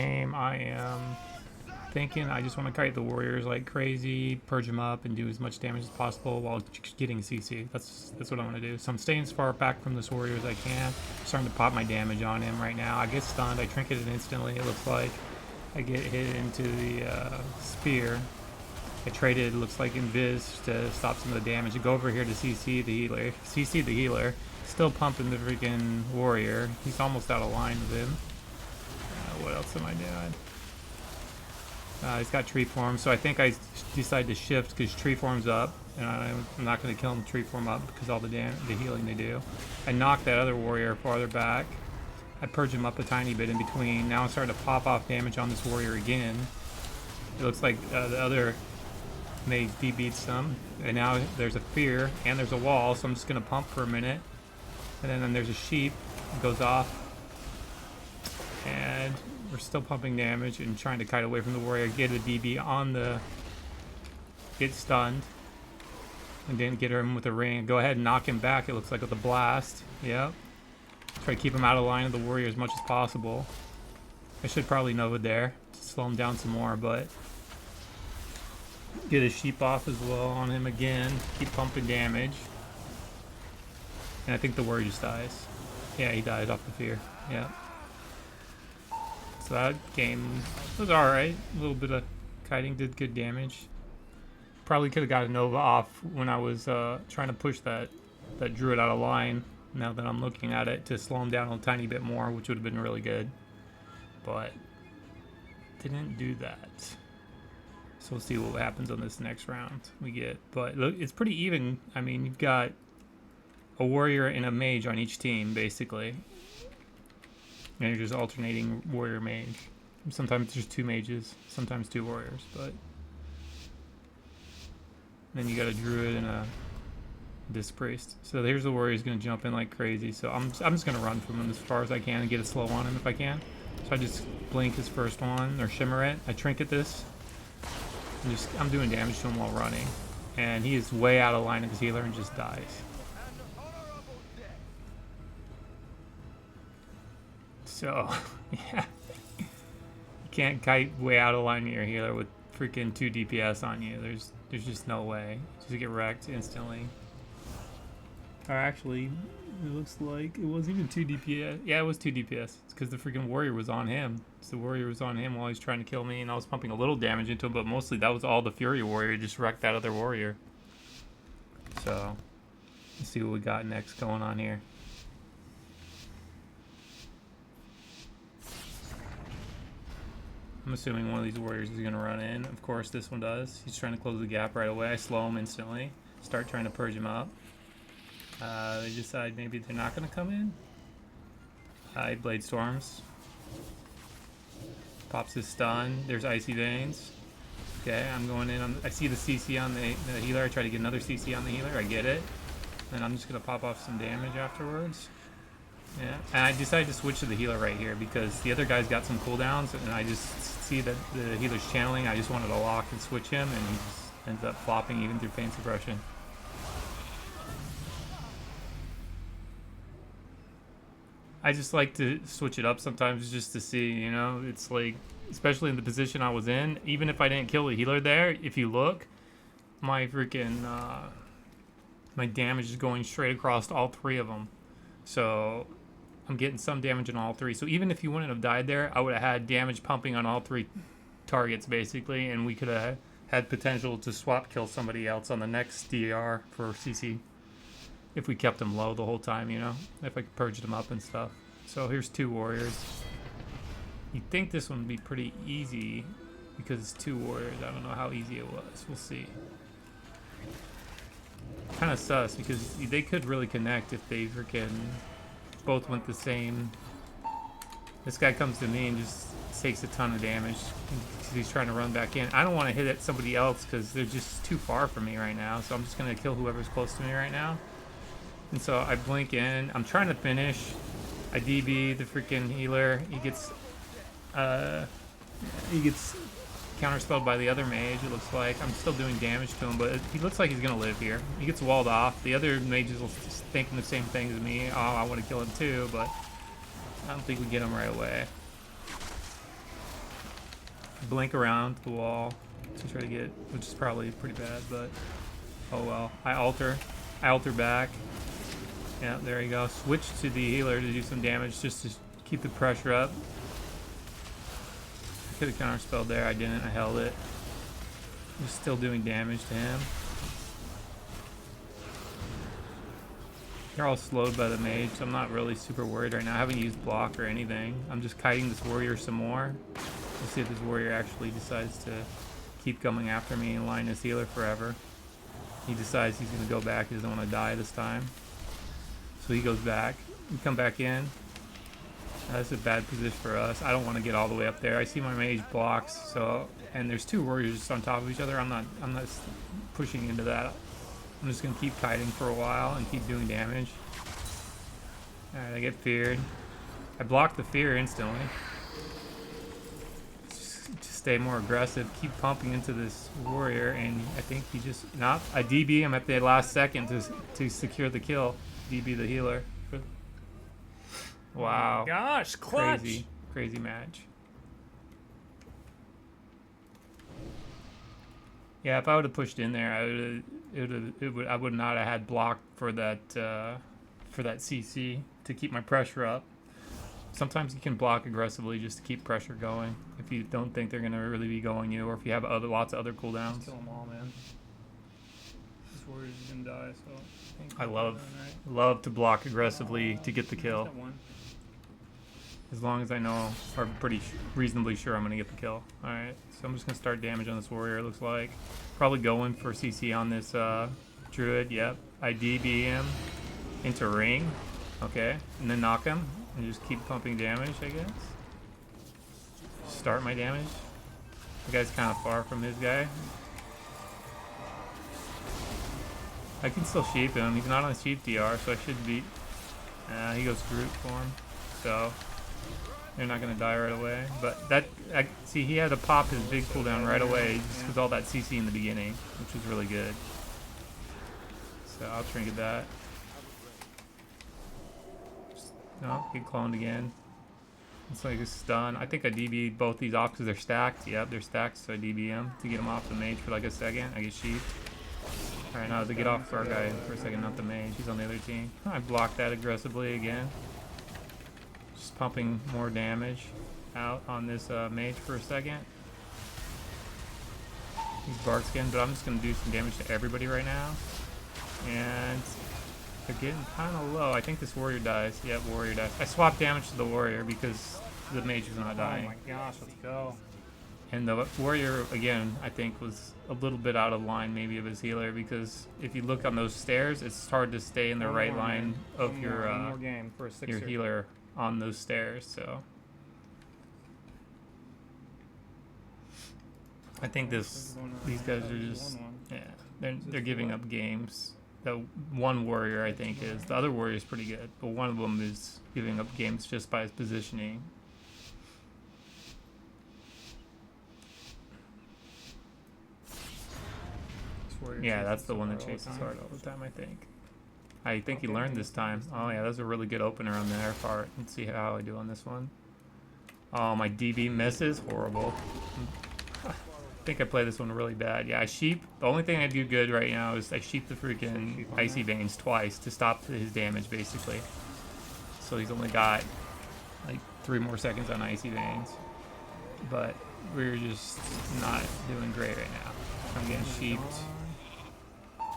game, I am thinking I just want to kite the warriors like crazy, purge them up, and do as much damage as possible while getting CC. That's what I'm gonna do. So I'm staying as far back from this warrior as I can. I'm starting to pop my damage on him right now. I get stunned. I trinket it instantly. It looks like I get hit into the spear. I traded, it looks like, invis to stop some of the damage. I go over here to CC the healer. CC the healer. Still pumping the freaking warrior. He's almost out of line with him. What else am I doing? He's got tree form, so I think I decide to shift because tree form's up, and I'm not going to kill him tree form up because all the healing they do. I knock that other warrior farther back. I purge him up a tiny bit in between. Now I'm starting to pop off damage on this warrior again. It looks like the other mage beats some, and now there's a fear and there's a wall, so I'm just going to pump for a minute. And then there's a sheep, it goes off. And we're still pumping damage and trying to kite away from the warrior. Get a DB on the... Get stunned. And didn't get him with a ring. Go ahead and knock him back, it looks like, with a blast. Yep. Try to keep him out of line of the warrior as much as possible. I should probably Nova there to slow him down some more, but... Get a sheep off as well on him again. Keep pumping damage. And I think the warrior just dies. Yeah, he dies off the fear. Yeah. So that game was alright. A little bit of kiting, did good damage. Probably could have got a Nova off when I was trying to push that druid out of line. Now that I'm looking at it, to slow him down a tiny bit more, which would have been really good. But didn't do that. So we'll see what happens on this next round we get. But look, it's pretty even. I mean, you've got a warrior and a mage on each team, basically. And you're just alternating warrior mage. Sometimes there's two mages, sometimes two warriors, but then you got a druid and a disc priest. So here's the warrior who's gonna jump in like crazy. So I'm just gonna run from him as far as I can and get a slow on him if I can. So I just blink his first one or shimmer it. I trinket this. I'm doing damage to him while running, and he is way out of line of his healer and just dies. So, yeah. You can't kite way out of line of your healer with freaking 2 DPS on you. There's just no way. Just get wrecked instantly. Or actually, it looks like it wasn't even 2 DPS. Yeah, it was 2 DPS. It's because the freaking warrior was on him. So the warrior was on him while he was trying to kill me, and I was pumping a little damage into him, but mostly that was all the Fury warrior. Just wrecked that other warrior. So, let's see what we got next going on here. I'm assuming one of these warriors is going to run in. Of course, this one does. He's trying to close the gap right away. I slow him instantly. Start trying to purge him up. They decide maybe they're not going to come in. Blade Storms. Pops his stun. There's Icy Veins. Okay, I'm going in. I see the CC on the healer. I try to get another CC on the healer. I get it. And I'm just going to pop off some damage afterwards. Yeah, and I decided to switch to the healer right here because the other guy's got some cooldowns, and I just see that the healer's channeling. I just wanted to lock and switch him, and he just ends up flopping even through pain suppression. I just like to switch it up sometimes just to see, you know, it's like, especially in the position I was in, even if I didn't kill the healer there, if you look, my freaking, my damage is going straight across all three of them. So I'm getting some damage on all three. So even if you wouldn't have died there, I would have had damage pumping on all three targets, basically, and we could have had potential to swap kill somebody else on the next DR for CC. If we kept them low the whole time, you know? If I could purge them up and stuff. So here's 2 warriors. You'd think this one would be pretty easy because it's 2 warriors. I don't know how easy it was. We'll see. Kind of sus because they could really connect if they freaking both went the same. This guy comes to me and just takes a ton of damage because he's trying to run back in. I don't want to hit at somebody else because they're just too far from me right now. So I'm just going to kill whoever's close to me right now. And so I blink in. I'm trying to finish. I DB the freaking healer. He gets counterspelled by the other mage, it looks like. I'm still doing damage to him, but he looks like he's gonna live here. He gets walled off. The other mages will thinking the same thing as me. Oh, I want to kill him too, but I don't think we get him right away. blink around the wall to try to get, which is probably pretty bad, but oh well. I alter back. Yeah, there you go. Switch to the healer to do some damage just to keep the pressure up. I could have counterspelled there. I didn't. I held it. Just still doing damage to him. They're all slowed by the mage, so I'm not really super worried right now. I haven't used block or anything. I'm just kiting this warrior some more. We'll see if this warrior actually decides to keep coming after me and line his healer forever. He decides he's going to go back. He doesn't want to die this time. So he goes back. We come back in. That's a bad position for us. I don't want to get all the way up there. I see my mage blocks, so and there's two warriors just on top of each other. I'm not pushing into that. I'm just gonna keep kiting for a while and keep doing damage. Alright, I get feared. I block the fear instantly. Just stay more aggressive. Keep pumping into this warrior, and I think he just I DB him at the last second to secure the kill. DB the healer. Wow. Oh my gosh, clutch! Crazy match. Yeah, if I would have pushed in there, I would not have had block for that CC to keep my pressure up. Sometimes you can block aggressively just to keep pressure going if you don't think they're gonna really be going you, or if you have lots of other cooldowns. Just kill them all, man. This warrior's gonna die, so I love to block aggressively to get the kill. As long as I know, or pretty reasonably sure I'm going to get the kill. Alright, so I'm just going to start damage on this warrior, it looks like. Probably going for CC on this druid, yep. I DB him into ring, okay. And then knock him, and just keep pumping damage, I guess. Start my damage. The guy's kind of far from his guy. I can still sheep him, he's not on sheep DR, so I should beat. He goes Groot for him, so... They're not going to die right away. But see, he had to pop his big cooldown right away just with all that CC in the beginning, which was really good. So I'll trinket that. No, get cloned again. It's like a stun. I think I DB both these off because they're stacked. Yep, they're stacked, so I DB them to get them off the mage for like a second. I get sheeped. Alright, now to get off our guy for a second, not the mage. He's on the other team. I blocked that aggressively again. Just pumping more damage out on this mage for a second. He's bark skin, but I'm just going to do some damage to everybody right now. And they're getting kind of low. I think this warrior dies. Yep, warrior dies. I swapped damage to the warrior because the mage is not dying. Oh my gosh, let's go. And the warrior, again, I think was a little bit out of line maybe of his healer, because if you look on those stairs, it's hard to stay in the right line of your healer on those stairs, so I think these guys are just they're giving up games. The one warrior I think is, the other warrior is pretty good, but one of them is giving up games just by his positioning. Yeah, that's the one that chases hard all the time, I think. I think he learned this time. Oh yeah, that's a really good opener on their part. Let's see how I do on this one. Oh, my DB misses. Horrible. I think I play this one really bad. Yeah, I sheep. The only thing I do good right now is I sheep the freaking Icy Veins twice to stop his damage, basically. So he's only got like 3 more seconds on Icy Veins. But we're just not doing great right now. I'm getting sheeped.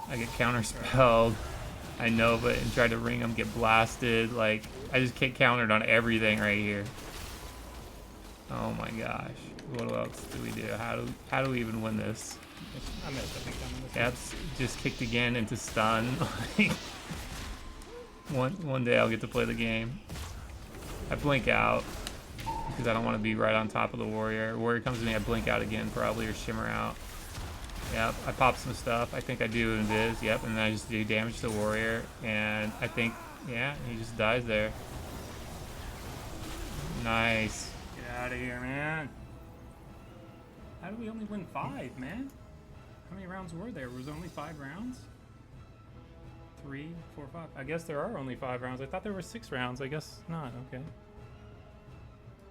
I get counterspelled. I know, but and try to ring him, get blasted. Like, I just get countered on everything right here. Oh my gosh. What else do we do? How do we even win this? I missed, I think I'm missing. That's just kicked again into stun. one day I'll get to play the game. I blink out because I don't want to be right on top of the warrior. Warrior comes to me, I blink out again probably, or shimmer out. Yep, I pop some stuff. I think I do invis. Yep, and then I just do damage to the warrior, and I think, yeah, he just dies there. Nice. Get out of here, man. How did we only win 5, man? How many rounds were there? Was there only 5 rounds? 3, 4, 5. I guess there are only 5 rounds. I thought there were 6 rounds. I guess not. Okay.